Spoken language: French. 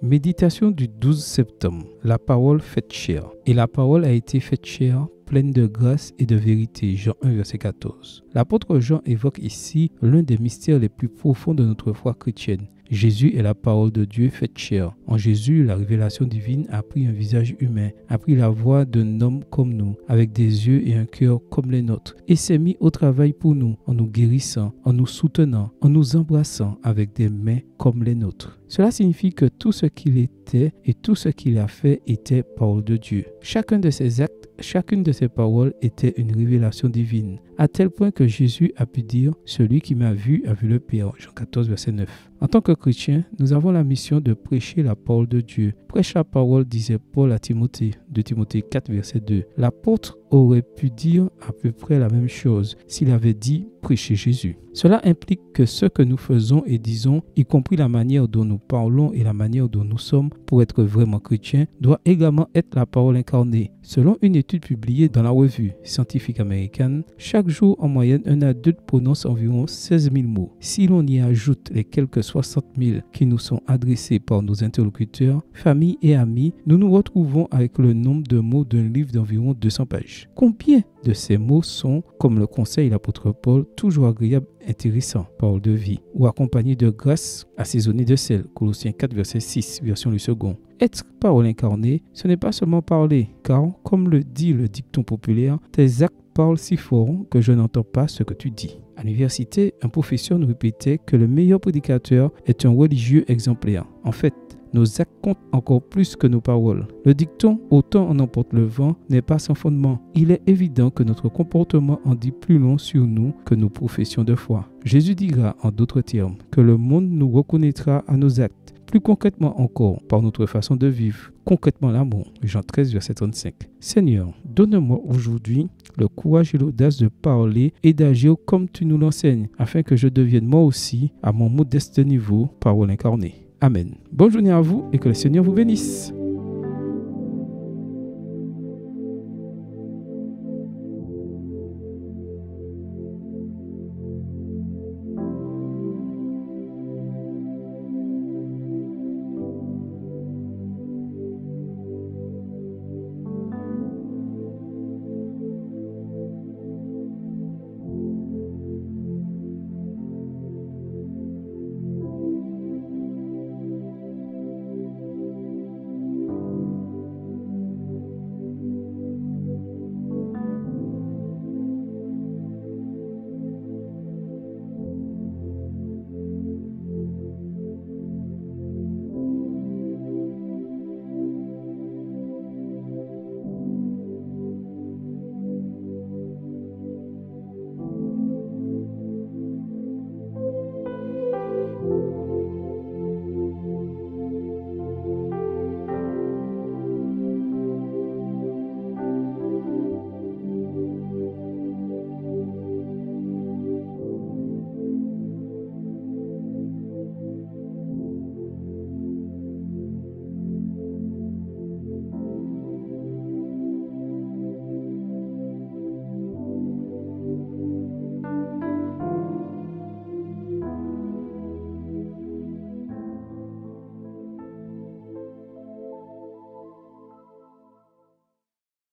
Méditation du 12 septembre. La parole faite chair. Et la parole a été faite chair, pleine de grâce et de vérité. Jean 1, verset 14. L'apôtre Jean évoque ici l'un des mystères les plus profonds de notre foi chrétienne. Jésus est la parole de Dieu faite chair. En Jésus, la révélation divine a pris un visage humain, a pris la voix d'un homme comme nous, avec des yeux et un cœur comme les nôtres, et s'est mis au travail pour nous, en nous guérissant, en nous soutenant, en nous embrassant avec des mains comme les nôtres. Cela signifie que tout ce qu'il était et tout ce qu'il a fait était parole de Dieu. Chacun de ses actes, chacune de ses paroles était une révélation divine, à tel point que Jésus a pu dire « Celui qui m'a vu a vu le Père » Jean 14, verset 9. En tant que chrétiens, nous avons la mission de prêcher la parole de Dieu. Prêche la parole, disait Paul à Timothée, de Timothée 4, verset 2. L'apôtre aurait pu dire à peu près la même chose s'il avait dit « prêcher Jésus ». Cela implique que ce que nous faisons et disons, y compris la manière dont nous parlons et la manière dont nous sommes pour être vraiment chrétiens, doit également être la parole incarnée. Selon une étude publiée dans la revue scientifique américaine, chaque jour en moyenne, un adulte prononce environ 16 000 mots. Si l'on y ajoute les quelques 60 000 qui nous sont adressés par nos interlocuteurs, familles et amis, nous nous retrouvons avec le nombre de mots d'un livre d'environ 200 pages. Combien de ces mots sont, comme le conseille l'apôtre Paul, toujours agréables, intéressants, parole de vie, ou accompagnés de grâce, assaisonnés de sel, Colossiens 4, verset 6, version le second. Être parole incarnée, ce n'est pas seulement parler, car, comme le dit le dicton populaire, tes actes parlent si fort que je n'entends pas ce que tu dis. À l'université, un professeur nous répétait que le meilleur prédicateur est un religieux exemplaire. En fait, nos actes comptent encore plus que nos paroles. Le dicton « autant en emporte le vent » n'est pas sans fondement. Il est évident que notre comportement en dit plus long sur nous que nos professions de foi. Jésus dira, en d'autres termes, que le monde nous reconnaîtra à nos actes. Plus concrètement encore, par notre façon de vivre, concrètement l'amour. Jean 13, verset 35. Seigneur, donne-moi aujourd'hui le courage et l'audace de parler et d'agir comme tu nous l'enseignes, afin que je devienne moi aussi, à mon modeste niveau, parole incarnée. Amen. Bonne journée à vous et que le Seigneur vous bénisse.